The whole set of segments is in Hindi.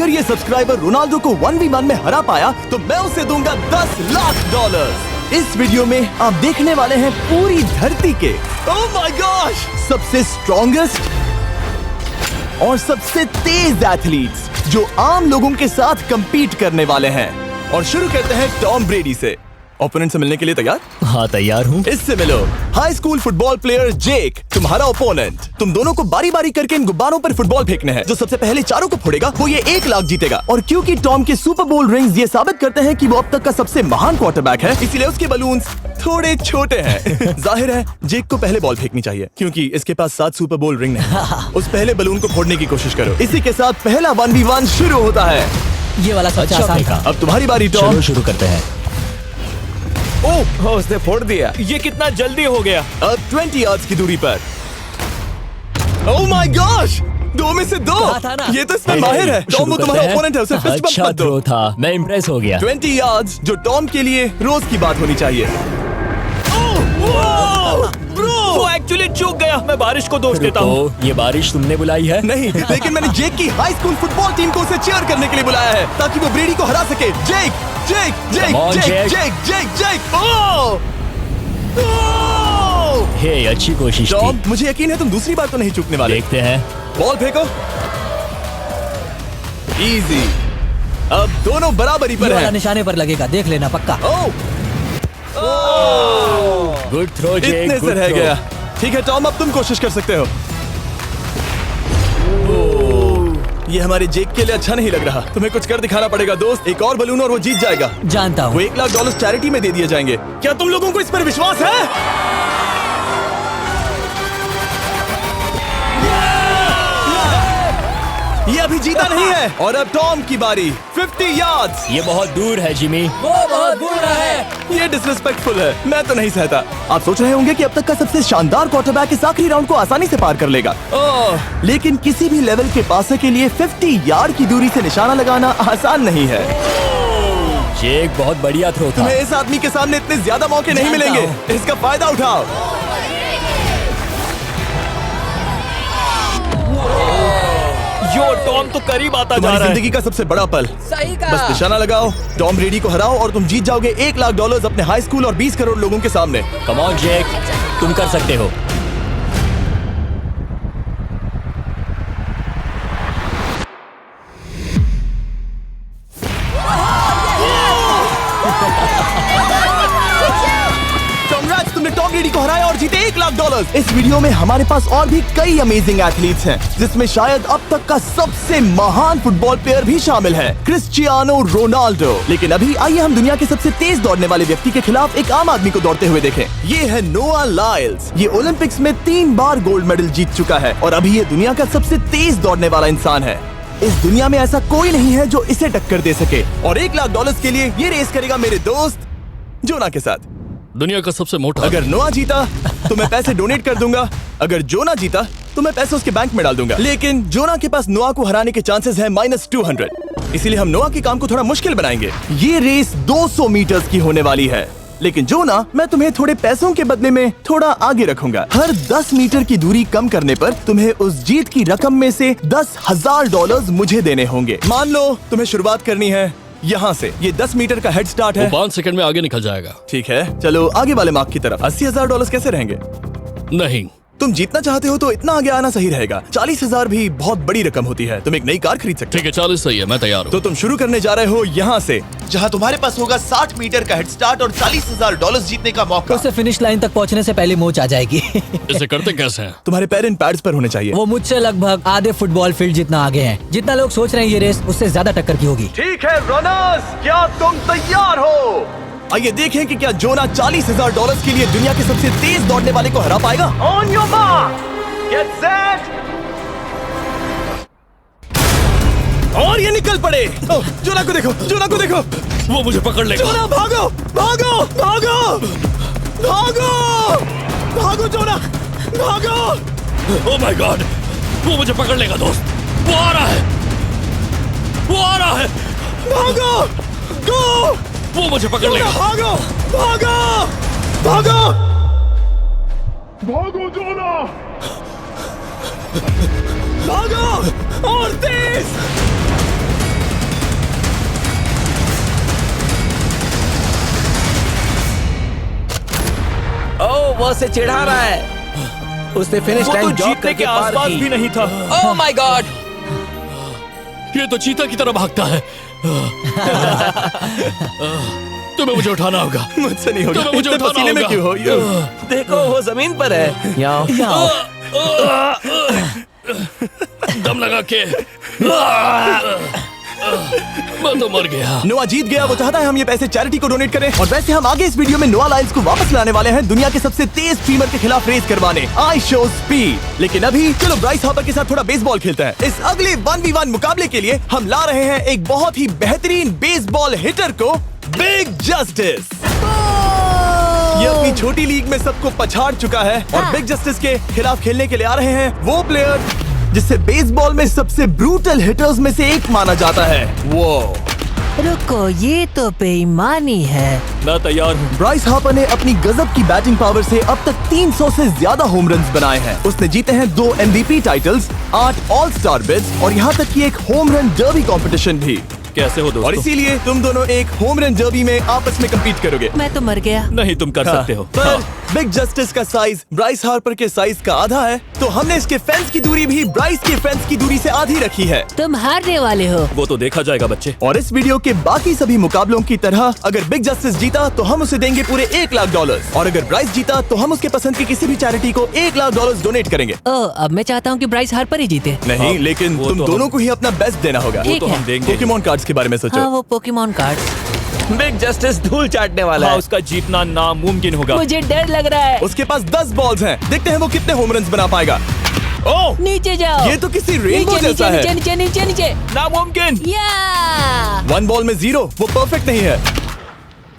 अगर ये सब्सक्राइबर रोनाल्डो को 1v1 में हरा पाया तो मैं उसे दूंगा $10 लाख। इस वीडियो में आप देखने वाले हैं पूरी धरती के ओह माय गॉश सबसे स्ट्रॉन्गेस्ट और सबसे तेज एथलीट्स जो आम लोगों के साथ compete करने वाले हैं। और शुरू करते हैं टॉम ब्रेडी से। ओपोनेंट से मिलने के लिए तैयार? हाँ तैयार हूँ। इससे मिलो। हाई स्कूल फुटबॉल प्लेयर जेक तुम्हारा ओपोनेंट। तुम दोनों को बारी बारी करके इन गुब्बारों पर फुटबॉल फेंकने हैं। जो सबसे पहले चारों को फोड़ेगा वो ये 1 लाख जीतेगा। और क्योंकि टॉम के सुपर बोल रिंग्स ये साबित करते हैं कि वो अब तक का सबसे महान क्वार्टरबैक है, इसीलिए उसके बलून्स थोड़े छोटे हैं। जाहिर है जेक को पहले बॉल फेंकनी चाहिए क्योंकि इसके पास 7 सुपर बोल रिंग नहीं। उस पहले बलून को फोड़ने की कोशिश करो। इसी के साथ पहला 1v1 शुरू होता है। ये वाला सबसे आसान था। अब तुम्हारी बारी टॉम। शुरू करते हैं। ओह उसने फोड़ दिया। ये कितना जल्दी हो गया। अब 20 यार्ड्स की दूरी पर। ओह माय गॉश 2 में से 2। था ना? ये तो इसमें माहिर है। टॉम वो तुम्हारा ओपोनेंट है, उसे फिस्ट बम्प अच्छा मत दो। थ्रो था, मैं इम्प्रेस हो गया। 20 यार्ड्स जो टॉम के लिए रोज की बात होनी चाहिए। वो एक्चुअली चूक गया। मैं बारिश को दोष देता हूँ। ये बारिश तुमने बुलाई है? नहीं, लेकिन मैंने जेक की हाई स्कूल फुटबॉल टीम को उसे चीयर करने के लिए बुलाया है ताकि वो ब्रेडी को हरा सके। जेक जेक जेक Come on, जेक Jake. जेक जेक जेक ओह हे अच्छी कोशिश टॉम थी। मुझे यकीन है तुम दूसरी बार तो नहीं चूकने वाले। देखते हैं। बॉल फेंको। इजी। अब दोनों बराबरी ये पर वाला हैं। निशाने पर लगेगा, देख लेना पक्का। गुड थ्रो जेक। इतने से रह गया। ठीक है टॉम अब तुम कोशिश कर सकते हो। ये हमारे जेक के लिए अच्छा नहीं लग रहा। तुम्हें कुछ कर दिखाना पड़ेगा दोस्त। एक और बलून और वो जीत जाएगा। जानता वो हूँ। $1 लाख चैरिटी में दे दिए जाएंगे। क्या तुम लोगों को इस पर विश्वास है? ये अभी जीता नहीं है। और अब टॉम की बारी। 50 यार्ड्स। ये बहुत दूर है जिमी। वो बहुत बुरा है। ये डिसरिस्पेक्टफुल है। मैं तो नहीं सहता। आप सोच रहे होंगे कि अब तक का सबसे शानदार क्वार्टरबैक इस आखिरी राउंड को आसानी से पार कर लेगा। लेकिन किसी भी लेवल के पासे के लिए 50 यार्ड की दूरी से निशाना लगाना आसान नहीं है। जेक बहुत बढ़िया थ्रो था। तुम्हें इस आदमी के सामने इतने ज्यादा मौके नहीं जानता मिलेंगे। इसका फायदा उठाओ। यो टॉम तो करीब आता जा तुम्हारी रहा है। जिंदगी का सबसे बड़ा पल। सही बस कहा। निशाना लगाओ, टॉम ब्रेडी को हराओ और तुम जीत जाओगे $1 लाख अपने हाई स्कूल और 20 करोड़ लोगों के सामने। कम ऑन जेक, तुम कर सकते हो। Congrats, तुमने टॉम ब्रेडी को हराया और जीते $1 लाख। इस वीडियो में हमारे पास और भी कई अमेजिंग एथलीट्स हैं, जिसमें शायद अब तक का सबसे महान फुटबॉल प्लेयर भी शामिल है, क्रिस्टियानो रोनाल्डो। लेकिन अभी आइए हम दुनिया के सबसे तेज दौड़ने वाले व्यक्ति के खिलाफ एक आम आदमी को दौड़ते हुए देखें। ये है नोआ लाइल्स। ये ओलंपिक्स में 3 बार गोल्ड मेडल जीत चुका है और अभी ये दुनिया का सबसे तेज दौड़ने वाला इंसान है। इस दुनिया में ऐसा कोई नहीं है जो इसे टक्कर दे सके। और $1 लाख के लिए ये रेस करेगा मेरे दोस्त जोना के साथ। दुनिया का सबसे मोटा। अगर नोआ जीता तो मैं पैसे डोनेट कर दूंगा। अगर जोना जीता तो मैं पैसे उसके बैंक में डाल दूंगा। लेकिन जोना के पास नोआ को हराने के चांसेस हैं -200। इसीलिए हम नोआ के काम को थोड़ा मुश्किल बनाएंगे। ये रेस 200 मीटर्स की होने वाली है। लेकिन जोना, मैं तुम्हें थोड़े पैसों के बदले में थोड़ा आगे रखूंगा। हर 10 मीटर की दूरी कम करने पर तुम्हें उस जीत की रकम में से $10,000 मुझे देने होंगे। मान लो तुम्हें शुरुआत करनी है यहाँ से। ये 10 मीटर का हेड स्टार्ट वो है। 5 सेकंड में आगे निकल जाएगा। ठीक है, चलो आगे वाले मार्क की तरफ। $80,000 कैसे रहेंगे? नहीं, तुम जीतना चाहते हो तो इतना आगे आना सही रहेगा। 40,000 भी बहुत बड़ी रकम होती है। तुम एक नई कार खरीद सकते ठीक है 40 सही है, मैं तैयार हो। हूँ। तो तुम शुरू करने जा रहे हो यहाँ से, जहाँ तुम्हारे पास होगा 60 मीटर का हेड स्टार्ट और $40,000 जीतने का मौका। उसे फिनिश लाइन तक पहुँचने से पहले मोच आ जाएगी। इसे करते कैसे हैं? तुम्हारे पैर इन पैड्स पर होने चाहिए। वो मुझसे लगभग आधे फुटबॉल फील्ड जितना आगे हैं। जितना लोग सोच रहे हैं ये रेस उससे ज्यादा टक्कर की होगी। ठीक है रनर्स, क्या तुम तैयार हो? आइए देखें कि क्या जोना $40,000 के लिए दुनिया के सबसे तेज दौड़ने वाले को हरा पाएगा। On your mark, get set, और ये निकल पड़े। जोना को देखो, जोना को देखो। वो मुझे पकड़ लेगा। जोना भागो, भागो, भागो, भागो, भागो जोना, भागो। ओह माय गॉड, वो मुझे पकड़ लेगा दोस्त। वो आ रहा है, वो आ रहा है। भागो, गो, वो मुझे पकड़ लेगा। भागो, भागो, भागो, भागो जोना! भागो और तेज। वो उसे चिढ़ा रहा है। उसने फिनिश वो तो लाइन जॉग जीतने करके के पार आसपास की। भी नहीं था। Oh my God! ये तो चीता की तरह भागता है। तुम्हें मुझे उठाना होगा। मुझसे नहीं होगा। तुम्हें मुझे इतने उठाना पसीने में होगा। क्यों हो? देखो वो जमीन पर है। याओ। दम लगा के मैं तो मर गया। नोआ जीत गया। वो चाहता है हम ये पैसे चैरिटी को डोनेट करें। और वैसे हम आगे इस वीडियो में नोआ लाइल्स को वापस लाने वाले हैं दुनिया के सबसे तेज स्ट्रीमर के खिलाफ रेस करवाने, आई शो स्पीड। लेकिन अभी चलो ब्राइस हापर के साथ थोड़ा बेसबॉल खेलते हैं। इस अगले 1v1 मुकाबले के लिए हम ला रहे हैं एक बहुत ही बेहतरीन बेसबॉल हिटर को, बिग जस्टिस। ये अपनी छोटी लीग में सबको पछाड़ चुका है और बिग जस्टिस के खिलाफ खेलने के लिए आ रहे हैं वो प्लेयर जिसे बेसबॉल में सबसे ब्रूटल हिटर्स में से एक माना जाता है। वो रुको, ये तो बेईमानी है। मैं तैयार हूँ। ब्राइस हापर ने अपनी गजब की बैटिंग पावर से अब तक 300 से ज्यादा होम रन्स बनाए हैं। उसने जीते हैं 2 MVP titles, 8 all star bids और यहाँ तक कि एक होम रन डर्बी कंपटीशन भी। कैसे हो और दोस्तों? इसीलिए तुम दोनों एक होम रन डर्बी में आपस में कम्पीट करोगे। मैं तो मर गया। नहीं, तुम कर सकते हो। पर बिग जस्टिस का साइज ब्राइस हार्पर के साइज का आधा है, तो हमने इसके फेंस की दूरी भी ब्राइस के फेंस की दूरी से आधी रखी है। तुम हारने वाले हो। वो तो देखा जाएगा बच्चे। और इस वीडियो के बाकी सभी मुकाबलों की तरह अगर बिग जस्टिस जीता तो हम उसे देंगे पूरे $1 लाख और अगर ब्राइस जीता तो हम उसके पसंद की किसी भी चैरिटी को $1 लाख डोनेट करेंगे। अब मैं चाहता हूँ कि ब्राइस हार्पर ही जीते। नहीं, हाँ, लेकिन वो तुम तो दोनों हम- को ही अपना बेस्ट देना होगा। वो ठीक तो है। हम देंगे। पोकेमॉन कार्ड्स के बारे में हाँ, सोचो। वो पोकेमॉन कार्ड। बिग जस्टिस धूल चाटने वाला हाँ, है। उसका जीतना नामुमकिन होगा। मुझे डर लग रहा है। उसके पास 10 बॉल्स हैं, देखते हैं वो कितने होम रन्स बना पाएगा। ओह, नीचे जाओ। ये तो किसी रेनबो नीचे जैसा नीचे है। नीचे नीचे नीचे नामुमकिन। या 1 बॉल में 0, वो परफेक्ट नहीं है।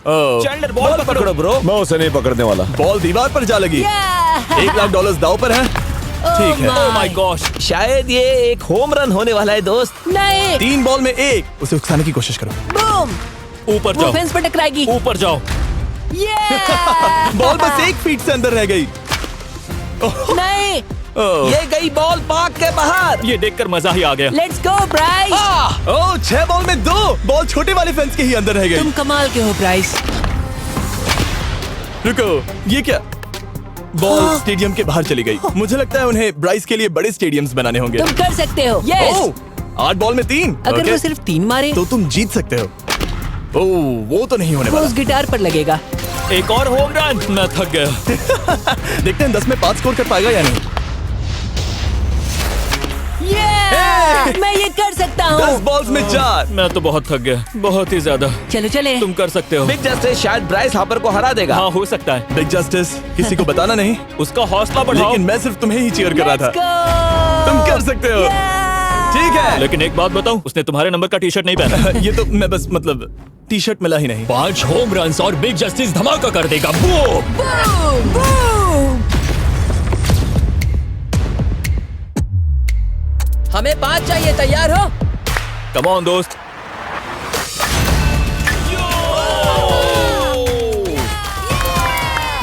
चैंडलर बॉल बॉल पकड़ो ब्रो। मैं उसे नहीं पकड़ने वाला। बॉल दीवार पर जा लगी। $1 लाख दाव पर है। ठीक है। ओह माय गॉश। शायद ये एक होम रन होने वाला है दोस्त। नहीं। 3 बॉल में 1, उसे उकसाने की कोशिश करो। बूम। ऊपर वो जाओ, फेंस पर टकराएगी। ऊपर जाओ। बॉल बस 1 फीट से अंदर रह गई। नहीं। ये गई बॉल पार्क के बाहर। ये देखकर मजा ही आ गया। Let's go Bryce. Oh, 6 ball में 2, बॉल छोटे वाले फेंस के ही अंदर रह गई। तुम कमाल के हो ब्राइस। रुको, ये क्या? बॉल स्टेडियम के बाहर चली गई। मुझे लगता है उन्हें ब्राइस के लिए बड़े स्टेडियम्स बनाने होंगे। तुम कर सकते हो। यस। ओह, 8 बॉल में 3। अगर ओके, वो सिर्फ 3 मारे तो तुम जीत सकते हो। ओह, वो तो नहीं होने वो वाला। उस गिटार पर लगेगा। एक और होम रन। मैं थक गया। देखते हैं 10 में 5 स्कोर कर पाएगा या नहीं। मैं ये कर सकता 10 हूँ। बॉल्स में 4। मैं तो बहुत थक गया, बहुत ही ज्यादा। चलो चले। तुम कर सकते हो। बिग जस्टिस शायद ब्राइस हापर को हरा देगा। हाँ, हो सकता है। बिग जस्टिस, किसी को बताना नहीं, उसका हौसला बढ़ाओ। लेकिन मैं सिर्फ तुम्हें ही चीयर कर रहा Let's था। go! तुम कर सकते हो। ठीक है। लेकिन एक बात बताऊं, उसने तुम्हारे नंबर का टी शर्ट नहीं पहना। ये तो मैं बस मतलब टी शर्ट मिला ही नहीं। 5 होम रन और बिग जस्टिस धमाका कर देगा। बूम! Boom! Boom! हमें 5 चाहिए। तैयार हो? कम ऑन दोस्त।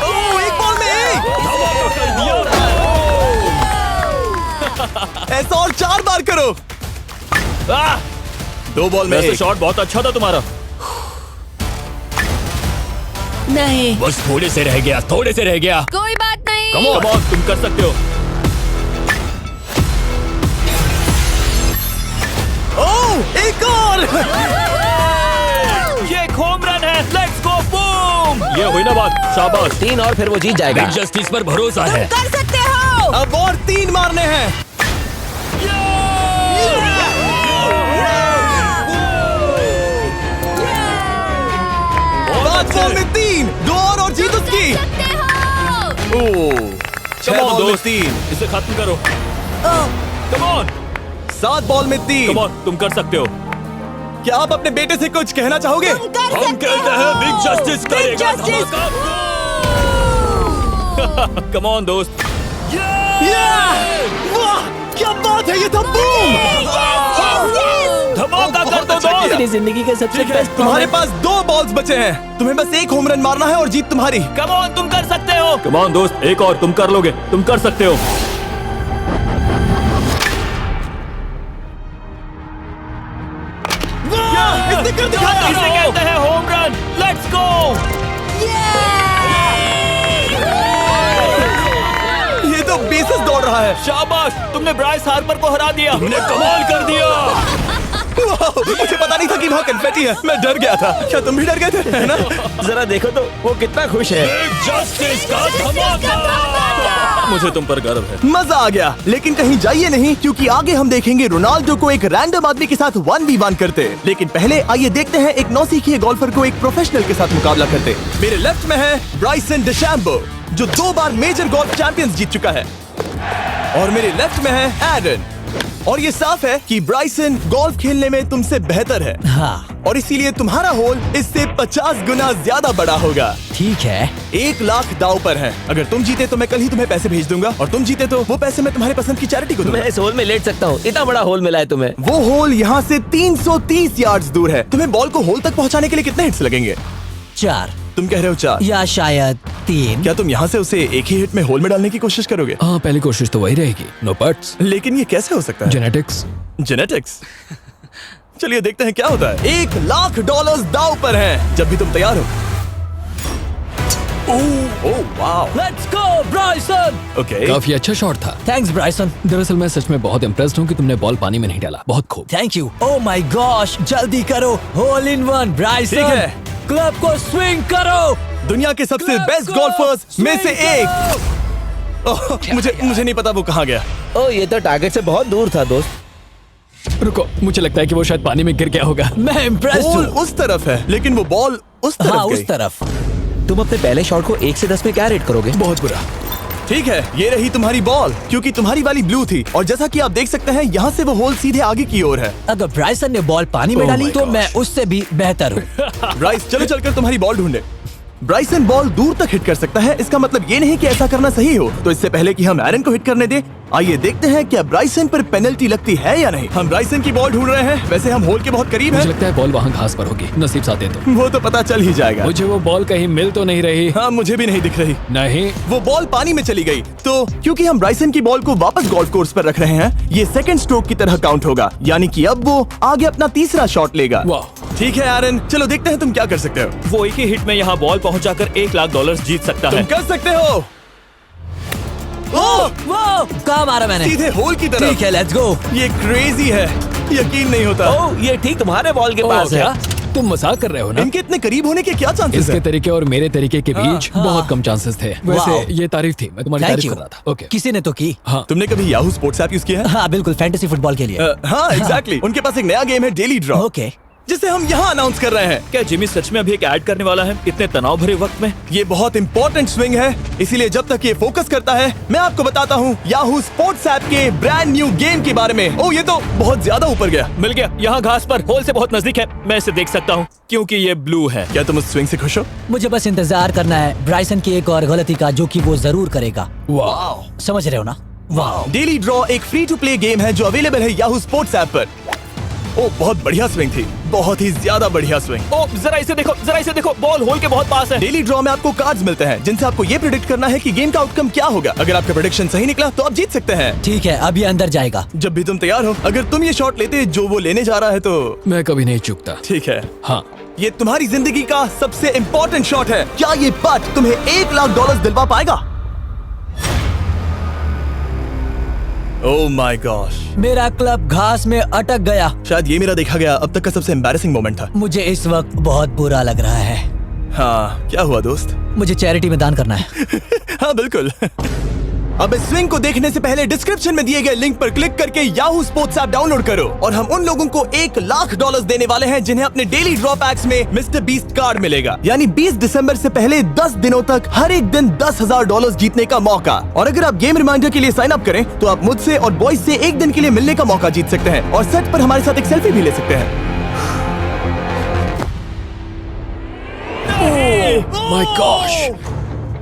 ओह, 1 बॉल में 1। ऐसा और 4 बार करो। 2 बॉल में वैसे 1। शॉट बहुत अच्छा था तुम्हारा। नहीं। बस थोड़े से रह गया, थोड़े से रह गया। कोई बात नहीं। कम ऑन, तुम कर सकते हो। ओह, एक और। ये एक होम रन है। Let's go, boom. ये हुई ना बात। शाबाश। 3 और फिर वो जीत जाएगा। बिग जस्टिस पर भरोसा है। कर सकते हो। अब और 3 मारने हैं। 5 बॉल में 3, 2 और जीत उसकी। ओह, 6 Come on, बॉल में दोस्त। 3, इसे खत्म करो। कम ऑन, 7 बॉल में 3। कम ऑन, तुम कर सकते हो। क्या आप अपने बेटे से कुछ कहना चाहोगे? हम कहते हैं बिग जस्टिस करेगा धमाका। कम ऑन दोस्त। वाह, क्या बात है, ये तो बूम। धमाका कर दो बहुत अच्छा दोस्त। किया। मेरी जिंदगी का सबसे ठीक है, बेस्ट तुम्हारे पास 2 बॉल्स बचे हैं, तुम्हें बस 1 होम रन मारना है और जीत तुम्हारी। कम ऑन, तुम कर सकते हो। कम ऑन दोस्त, एक और, तुम कर लोगे, तुम कर सकते हो। इसने कर दिखाया। इसे कहते हैं home run. Let's go. Basis दौड़ रहा है। शाबाश, तुमने ब्राइस हार्पर को हरा दिया। तुमने कमाल कर दिया। वाह, मुझे पता नहीं था कि वहाँ कन्फेटी है। मैं डर गया था। क्या तुम भी डर गए थे? है ना? जरा देखो तो वो कितना खुश है। जस्टिस का धमाका। मुझे तुम पर गर्व है। मजा आ गया। लेकिन कहीं जाइए नहीं, क्योंकि आगे हम देखेंगे रोनाल्डो को एक रैंडम आदमी के साथ 1v1 करते। लेकिन पहले आइए देखते हैं एक नौसिखिए गोल्फर को एक प्रोफेशनल के साथ मुकाबला करते। मेरे लेफ्ट में है ब्राइसन डेशैम्बो, जो 2 बार मेजर गोल्फ चैंपियंस जीत चुका है, और मेरे लेफ्ट में है एरन। और ये साफ है कि ब्राइसन गोल्फ खेलने में तुमसे बेहतर है। हाँ, और इसीलिए तुम्हारा होल इससे 50 गुना ज्यादा बड़ा होगा। ठीक है। 1 लाख दाव पर है। अगर तुम जीते तो मैं कल ही तुम्हें पैसे भेज दूंगा, और तुम जीते तो वो पैसे मैं तुम्हारे पसंद की चैरिटी को दूंगा। मैं इस होल में लेट सकता हूँ, इतना बड़ा होल मिला है तुम्हें। वो होल यहाँ से 330 यार्ड्स दूर है। तुम्हें बॉल को होल तक पहुँचाने के लिए कितने हिट्स लगेंगे? 4 तुम कह रहे हो 4? या शायद 3। क्या तुम यहाँ से उसे एक ही हिट में होल में डालने की कोशिश करोगे? हाँ, पहली कोशिश तो वही रहेगी। No buts. लेकिन ये कैसे हो सकता है? जेनेटिक्स। जेनेटिक्स। चलिए देखते हैं क्या होता है। $1 लाख दाव पर है, जब भी तुम तैयार हो। Oh wow, let's go Bryson. Okay. काफी अच्छा शॉट था। Thanks Bryson. दरअसल मैं सच में बहुत इम्प्रेस्ड हूँ कि तुमने बॉल पानी में नहीं डाला। बहुत खूब। Thank you. Oh my gosh, जल्दी करो। Hole in one Bryson. ठीक है। क्लब को स्विंग करो। दुनिया के सबसे Let's बेस्ट go! गोल्फर्स में से Swing एक। ओह, मुझे नहीं पता वो कहाँ गया। ओ, ये तो टारगेट से बहुत दूर था दोस्त। रुको, मुझे लगता है कि वो शायद पानी में गिर गया होगा। मैं इम्प्रेस्ड बॉल हूँ। उस तरफ है, लेकिन वो बॉल उस तरफ हाँ, गई। उस तरफ। तुम अपने पहले शॉट को 1 से 10 में क्या रेट करोगे? बहुत बुरा। ठीक है, ये रही तुम्हारी बॉल, क्योंकि तुम्हारी वाली ब्लू थी, और जैसा कि आप देख सकते हैं यहाँ से वो होल सीधे आगे की ओर है। अगर ब्राइसन ने बॉल पानी में Oh डाली my तो gosh. मैं उससे भी बेहतर हूँ। ब्राइस, चलो चलकर तुम्हारी बॉल ढूंढे। ब्राइसन बॉल दूर तक हिट कर सकता है, इसका मतलब ये नहीं कि ऐसा करना सही हो। तो इससे पहले कि हम एरन को हिट करने दें, आइए देखते हैं क्या ब्राइसन पर पेनल्टी लगती है या नहीं। हम ब्राइसन की बॉल ढूंढ रहे हैं। वैसे हम होल के बहुत करीब मुझे हैं। लगता है बॉल वहाँ घास पर होगी। नसीब साथ दे तो। वो तो पता चल ही जाएगा। मुझे वो बॉल कहीं मिल तो नहीं रही। हाँ, मुझे भी नहीं दिख रही। नहीं। वो बॉल पानी में चली गई। तो क्योंकि हम ब्राइसन की बॉल को वापस गोल्फ कोर्स पर रख रहे हैं, ये सेकंड स्ट्रोक की तरह काउंट होगा, यानी कि अब वो आगे अपना तीसरा शॉट लेगा। वाह। ठीक है एरन, चलो देखते हैं तुम क्या कर सकते हो। वो एक ही हिट में यहाँ बॉल पहुंचाकर $1 लाख जीत सकता तुम है। कर सकते हो। ओह, वो कहाँ मारा मैंने? सीधे होल की तरफ। ठीक है, लेट्स गो। ये क्रेजी है, यकीन नहीं होता। ओह, ये ठीक तुम्हारे बॉल के ओह, पास है। क्या तुम मजाक कर रहे हो ना? इनके इतने करीब होने के क्या चांसेस इसके हैं? तरीके और मेरे तरीके के बीच हाँ। बहुत कम चांसेस थे। वाओ। वैसे ये तारीफ थी, मैं तुम्हारी थैंक तारीफ यू। कर रहा था। ओके। किसी ने तो की। हाँ। तुमने कभी याहू स्पोर्ट्स ऐप यूज किया है? हाँ बिल्कुल, फैंटेसी फुटबॉल के लिए। हाँ, एग्जैक्टली। उनके पास एक नया गेम है, डेली ड्रॉ, ओके। जिसे हम यहाँ अनाउंस कर रहे हैं। क्या जिमी सच में अभी एक ऐड करने वाला है इतने तनाव भरे वक्त में? ये बहुत इंपॉर्टेंट स्विंग है, इसीलिए जब तक ये फोकस करता है, मैं आपको बताता हूँ याहू स्पोर्ट्स ऐप के ब्रांड न्यू गेम के बारे में। ओह, ये तो बहुत ज्यादा ऊपर गया। मिल गया, यहाँ घास पर होल से बहुत नजदीक है। मैं इसे देख सकता हूँ क्योंकि ये ब्लू है। क्या तुम उस स्विंग से खुश हो? मुझे बस इंतजार करना है ब्राइसन की एक और गलती का, जो कि वो जरूर करेगा। वाह। समझ रहे हो ना? वाह। डेली ड्रॉ एक फ्री टू प्ले गेम है जो अवेलेबल है याहू स्पोर्ट्स ऐप पर। ओह, बहुत बढ़िया स्विंग थी, बहुत ही ज्यादा बढ़िया स्विंग। ओ, जरा इसे देखो, बॉल होल के बहुत पास है। डेली ड्रॉ में आपको कार्ड्स मिलते हैं, जिनसे आपको ये प्रेडिक्ट करना है कि गेम का आउटकम क्या होगा। अगर आपका प्रेडिक्शन सही निकला तो आप जीत सकते हैं। ठीक है, अब ये अंदर जाएगा। जब भी तुम तैयार हो, अगर तुम ये शॉट लेते जो वो लेने जा रहा है तो मैं कभी नहीं चूकता। ठीक है। हाँ। ये तुम्हारी जिंदगी का सबसे इम्पोर्टेंट शॉट है। क्या ये पट तुम्हें $1 लाख दिलवा पाएगा? ओह माय गॉश, मेरा क्लब घास में अटक गया। शायद ये मेरा देखा गया अब तक का सबसे एम्बैरेसिंग मोमेंट था। मुझे इस वक्त बहुत बुरा लग रहा है। हाँ, क्या हुआ दोस्त? मुझे चैरिटी में दान करना है। हाँ बिल्कुल। अब इस स्विंग को देखने से पहले डिस्क्रिप्शन में दिए गए लिंक पर क्लिक करके याहू स्पोर्ट्स ऐप डाउनलोड करो, और हम उन लोगों को $1 लाख देने वाले हैं जिन्हें अपने डेली ड्रॉ पैक्स में मिस्टर बीस्ट कार्ड मिलेगा। यानी 20 दिसंबर से पहले 10 दिनों तक हर एक दिन $10,000 जीतने का मौका। और अगर आप गेम रिमाइंडर के लिए साइन अप करें तो आप मुझसे और बॉयज से एक दिन के लिए मिलने का मौका जीत सकते हैं, और सेट पर हमारे साथ एक सेल्फी भी ले सकते हैं। माय गॉश,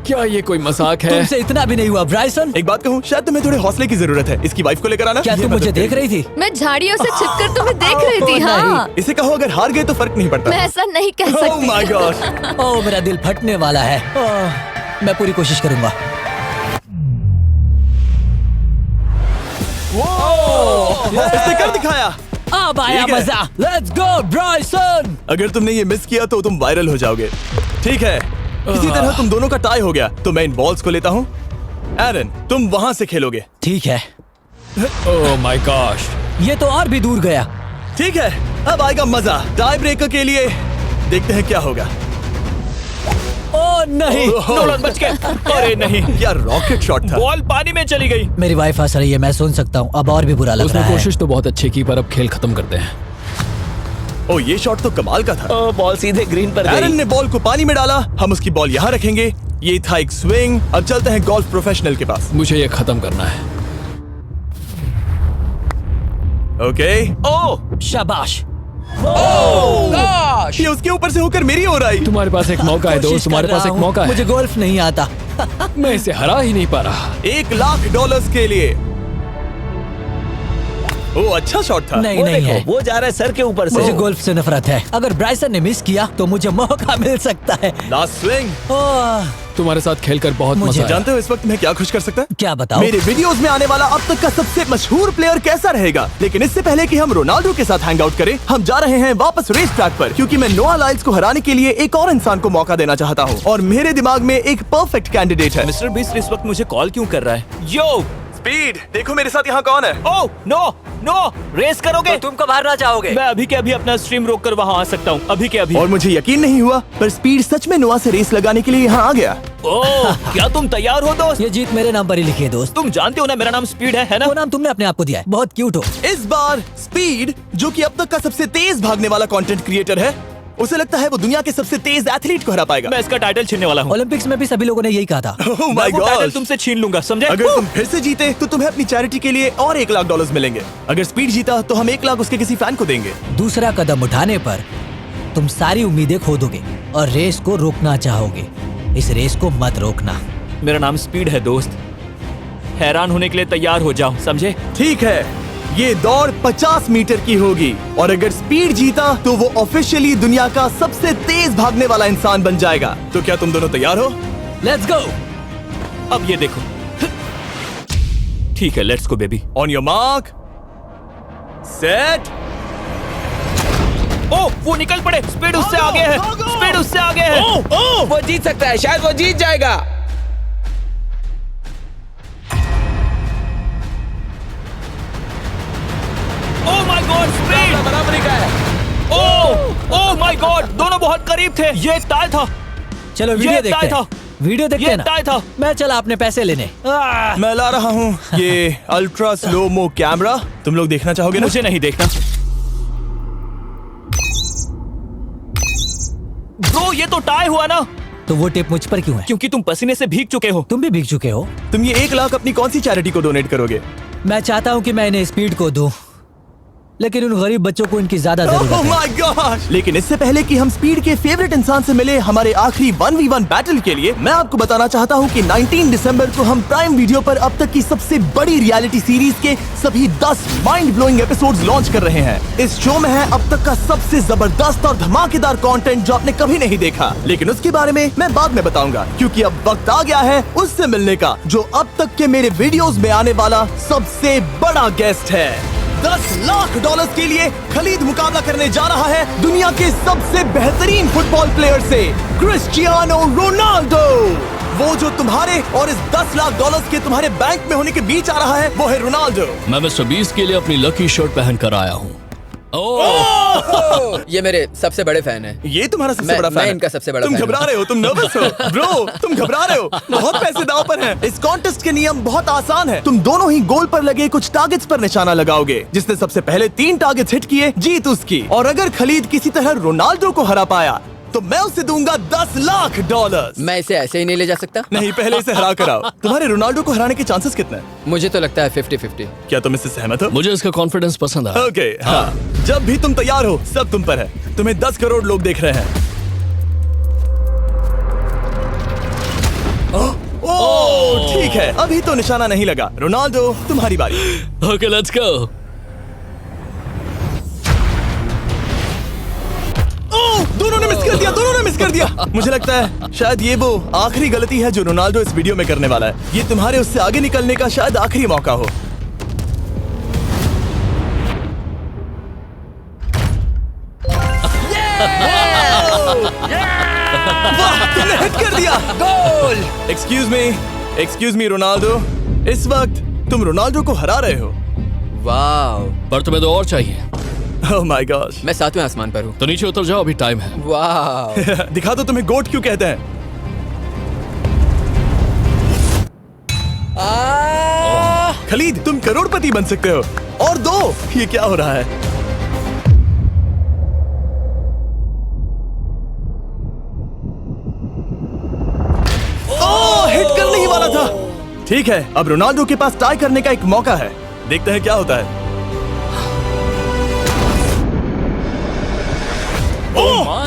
क्या ये कोई मजाक है? तुमसे इतना भी नहीं हुआ ब्राइसन। एक बात कहूँ, शायद तुम्हें थोड़े हौसले की जरूरत है। इसकी वाइफ को लेकर आना। क्या ये तुम मदद मुझे देख करेगी। रही थी? मैं झाड़ियों से छिपकर तुम्हें देख रही थी। हाँ, इसे कहो अगर हार गए तो फर्क नहीं पड़ता। मैं ऐसा नहीं कह Oh सकती। my gosh! ओह, मेरा दिल फटने वाला है। ओह, मैं पूरी कोशिश करूंगा। इसने कर दिखाया। अब आया ठीक है। मजा। Let's go Bryson. अगर तुमने ये मिस किया तो तुम वायरल हो जाओगे। ठीक है, इसी तरह तुम दोनों का टाई हो गया, तो मैं इन बॉल्स को लेता हूँ एरन, तुम वहां से खेलोगे। ठीक है, ओह माय गॉश। ये तो और भी दूर गया। ठीक है, अब आएगा मजा। टाई ब्रेकर के लिए देखते हैं क्या होगा। ओ नहीं, नोलन बच गए। अरे नहीं, क्या रॉकेट शॉट था। बॉल पानी में चली गई। मेरी वाइफ हंस रही है, मैं सुन सकता हूँ। अब और भी बुरा लग उसने रहा है। कोशिश तो बहुत अच्छी की, पर अब खेल खत्म करते हैं। ओ, ये शॉट तो कमाल का था। ओ, बॉल सीधे ग्रीन पर एरन गई। ने बॉल को पानी में डाला, हम उसकी बॉल यहाँ रखेंगे। ये था एक स्विंग। अब चलते हैं गोल्फ प्रोफेशनल के पास। मुझे ये खत्म करना है। ओके। ओ शाबाश। ये उसके ऊपर से होकर मेरी ओर आई। तुम्हारे पास एक मौका है दोस्त, कोशिश तुम्हारे कर पास रहा एक हूँ। मौका है। मुझे गोल्फ नहीं आता। मैं इसे हरा ही नहीं पा रहा। $1,00,000 के लिए। ओ, अच्छा शॉट था। नहीं वो नहीं देखो, है। वो जा रहा है सर के ऊपर से। मुझे गोल्फ से नफरत है। अगर ब्राइसन ने मिस किया तो मुझे मौका मिल सकता है। Last swing. ओह, तुम्हारे साथ खेलकर बहुत मुझे मजा आया। जानते हो इस वक्त मैं क्या खुश कर सकता है? क्या बताओ? मेरे वीडियोस में आने वाला अब तक का सबसे मशहूर प्लेयर कैसा रहेगा। लेकिन इससे पहले कि हम रोनाल्डो के साथ हैंग आउट करें, हम जा रहे हैं वापस रेस ट्रैक पर, क्योंकि मैं नोआ लाइल्स को हराने के लिए एक और इंसान को मौका देना चाहता हूँ और मेरे दिमाग में एक परफेक्ट कैंडिडेट है। मिस्टर बीस्ट इस वक्त मुझे कॉल क्यों कर रहा है? यो, स्पीड, देखो मेरे साथ यहाँ कौन है। ओ नो नो, रेस करोगे? तुम कब हारना चाहोगे? मैं अभी के अभी अपना स्ट्रीम रोक कर वहाँ आ सकता हूँ, अभी के अभी। और मुझे यकीन नहीं हुआ, पर स्पीड सच में नोआ से रेस लगाने के लिए यहाँ आ गया। ओह, क्या तुम तैयार हो दोस्त? ये जीत मेरे नाम पर ही लिखी है दोस्त। तुम जानते हो ना मेरा नाम स्पीड है ना? वो नाम तुमने अपने आप को दिया है। बहुत क्यूट हो। इस बार स्पीड, जो कि अब तक का सबसे तेज भागने वाला कंटेंट क्रिएटर है, उसे लगता है वो दुनिया के सबसे तेज एथलीट को हरा पाएगा। मैं इसका टाइटल छीनने वाला हूँ। ओलंपिक्स में भी सभी लोगों ने यही कहा था। Oh मैं my वो टाइटल God! तुमसे छीन लूंगा, समझे? अगर तुम फिर से जीते तो तुम्हें अपनी चैरिटी के लिए और $1,00,000 मिलेंगे। अगर स्पीड जीता तो हम 1,00,000 उसके किसी फैन को देंगे। दूसरा कदम उठाने पर तुम सारी उम्मीदें खो दोगे और रेस को रोकना चाहोगे। इस रेस को मत रोकना। मेरा नाम स्पीड है दोस्त। हैरान होने के लिए तैयार हो जाओ, समझे? ठीक है, ये दौड़ 50 मीटर की होगी और अगर स्पीड जीता तो वो ऑफिशियली दुनिया का सबसे तेज भागने वाला इंसान बन जाएगा। तो क्या तुम दोनों तैयार हो? Let's go. अब ये देखो। ठीक है, let's go baby. On your mark, set. Oh, वो निकल पड़े। स्पीड उससे आगे है। स्पीड उससे आगे है। वो जीत सकता है, शायद वो जीत जाएगा। ओह माय गॉड, स्पीड बराबरी का है। ओह माय गॉड, दोनों बहुत करीब थे। ये टाई था। चलो वीडियो ये देखते टाई था। हैं। वीडियो देखते ये हैं ना। टाई था। मैं चला अपने पैसे लेने। मैं ला रहा हूँ ये अल्ट्रा स्लो मो कैमरा। तुम लोग देखना चाहोगे ना? मुझे नहीं देखना। ब्रो, ये तो टाई हुआ ना? तो वो टिप मुझ पर क्यों है? क्योंकि तुम पसीने से भीग चुके हो। तुम भी भीग चुके हो। तुम ये 1,00,000 अपनी कौन सी चैरिटी को डोनेट करोगे? मैं चाहता हूँ कि मैं इन्हें स्पीड को दूं, लेकिन उन गरीब बच्चों को इनकी ज्यादा जरूरत Oh है। my gosh! लेकिन इससे पहले कि हम स्पीड के फेवरेट इंसान से मिले हमारे आखिरी 1v1 बैटल के लिए, मैं आपको बताना चाहता हूँ कि 19 दिसंबर को हम प्राइम वीडियो पर अब तक की सबसे बड़ी रियलिटी सीरीज के सभी 10 माइंड ब्लोइंग एपिसोड्स लॉन्च कर रहे हैं। इस शो में है अब तक का सबसे जबरदस्त और धमाकेदार कंटेंट जो आपने कभी नहीं देखा, लेकिन उसके बारे में मैं बाद में बताऊंगा, क्योंकि अब वक्त आ गया है उससे मिलने का जो अब तक के मेरे वीडियोस में आने वाला सबसे बड़ा गेस्ट है। $10,00,000 के लिए खलीद मुकाबला करने जा रहा है दुनिया के सबसे बेहतरीन फुटबॉल प्लेयर से, क्रिस्टियानो रोनाल्डो। वो जो तुम्हारे और इस $10,00,000 के तुम्हारे बैंक में होने के बीच आ रहा है, वो है रोनाल्डो। मैं मिस्टर बीस्ट के लिए अपनी लकी शर्ट पहन कर आया हूँ। ये मेरे सबसे बड़े फैन है। ये तुम्हारा सबसे मैं- बड़ा फैन मैं है। इनका सबसे बड़ा तुम फैन घबरा हूं। रहे हो, तुम नर्वस हो ब्रो, तुम घबरा रहे हो। बहुत पैसे दांव पर हैं। इस कॉन्टेस्ट के नियम बहुत आसान है। तुम दोनों ही गोल पर लगे कुछ टारगेट्स पर निशाना लगाओगे। जिसने सबसे पहले 3 टारगेट्स हिट किए, जीत उसकी। और अगर खलीद किसी तरह रोनाल्डो को हरा पाया तो मैं उसे दूंगा $10,00,000। मैं इसे ऐसे ही नहीं ले जा सकता। नहीं, पहले इसे हरा कर आओ। तुम्हारे रोनाल्डो को हराने के चांसेस कितने हैं? मुझे तो लगता है 50-50। क्या तुम इससे सहमत हो? मुझे इसका कॉन्फिडेंस पसंद आया। ओके, हाँ। जब भी तुम तैयार हो, सब तुम पर है। तुम्हें 10 करोड़ लोग देख रहे हैं। ओह, ठीक है, अभी तो निशाना नहीं लगा। रोनाल्डो, तुम्हारी बारी। Okay, let's go. ओह, दोनों ने मिस कर दिया, दोनों ने मिस कर दिया। मुझे लगता है शायद ये वो आखिरी गलती है जो रोनाल्डो इस वीडियो में करने वाला है। ये तुम्हारे उससे आगे निकलने का शायद आखिरी मौका हो। वाह, तुमने हिट कर दिया। Goal. Excuse me, excuse me Ronaldo, इस वक्त तुम रोनाल्डो को हरा रहे हो। वाह, पर तुम्हें तो और चाहिए। ओह माय गॉश। मैं 7वें आसमान पर हूँ। तो नीचे उतर जाओ, अभी टाइम है। वाह, दिखा दो तुम्हें गोट क्यों कहते हैं। खलीद, तुम करोड़पति बन सकते हो। और दो, ये क्या हो रहा है? ओह, हिट करने ही वाला था। ठीक है, अब रोनाल्डो के पास टाई करने का एक मौका है। देखते हैं क्या होता है।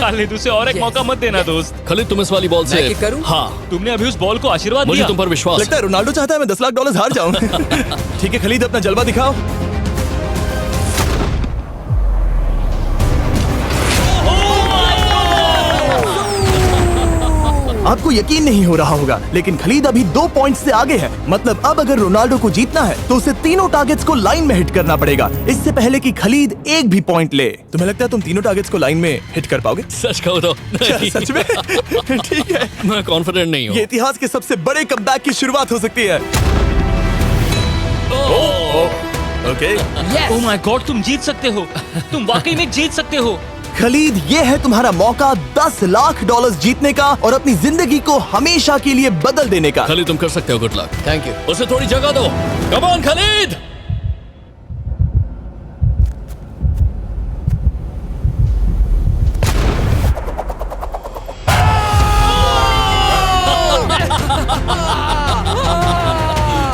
खालिद, उसे और एक मौका मत देना दोस्त। खलीद, तुम इस वाली बॉल मैं से किक करूं? हाँ, तुमने अभी उस बॉल को आशीर्वाद मुझे दिया। तुम पर विश्वास लगता है रोनाल्डो चाहता है मैं $10 लाख हार जाऊं। ठीक है खलीद, अपना जलवा दिखाओ। आपको यकीन नहीं हो रहा होगा, लेकिन खलीद अभी 2 पॉइंट से आगे है। मतलब अब अगर रोनाल्डो को जीतना है तो उसे तीनों टारगेट्स को लाइन में हिट करना पड़ेगा, इससे पहले कि खलीद एक भी पॉइंट ले। तुम्हें लगता है तुम तीनों टारगेट्स को लाइन में हिट कर पाओगे? सच कहो तो नहीं। सच में? ठीक है, मैं कॉन्फिडेंट नहीं हूँ। ये इतिहास के सबसे बड़े कमबैक की शुरुआत हो सकती है। ओके, ओह माय गॉड, तुम जीत सकते हो। तुम वाकई में जीत सकते हो। खलीद, ये है तुम्हारा मौका $10 लाख जीतने का और अपनी जिंदगी को हमेशा के लिए बदल देने का। खलीद, तुम कर सकते हो। Good luck. Thank you. उसे थोड़ी जगह दो। Come on Khalid.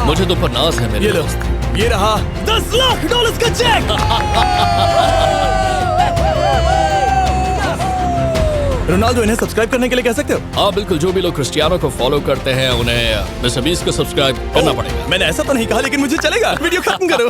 मुझे तो पर नाज है मेरे ये लो, दोस्त। ये रहा $10 लाख का चेक। रोनाल्डो, इन्हें सब्सक्राइब करने के लिए कह सकते हो? हाँ बिल्कुल, जो भी लोग क्रिस्टियानो को फॉलो करते हैं उन्हें मिस्टर बीस्ट को सब्सक्राइब करना पड़ेगा। मैंने ऐसा तो नहीं कहा, लेकिन मुझे चलेगा। वीडियो खत्म करो।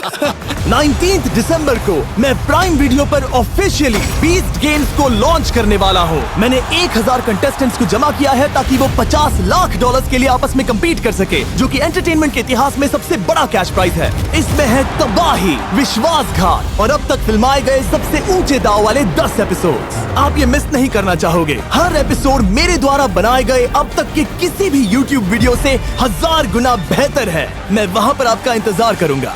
19 दिसंबर को मैं प्राइम वीडियो पर ऑफिशियली बीस्ट गेम्स को लॉन्च करने वाला हूँ। मैंने 1000 कंटेस्टेंट्स को जमा किया है ताकि वो $50 लाख के लिए आपस में कम्पीट कर सके, जो कि एंटरटेनमेंट के इतिहास में सबसे बड़ा कैश प्राइज है। इसमें है तबाही, विश्वासघात और अब तक फिल्माए गए सबसे ऊंचे दाव वाले 10 एपिसोड्स। आप ये मिस नहीं करना चाहोगे। हर एपिसोड मेरे द्वारा बनाए गए अब तक के किसी भी YouTube वीडियो से 1000 गुना बेहतर है। मैं वहाँ पर आपका इंतजार करूंगा।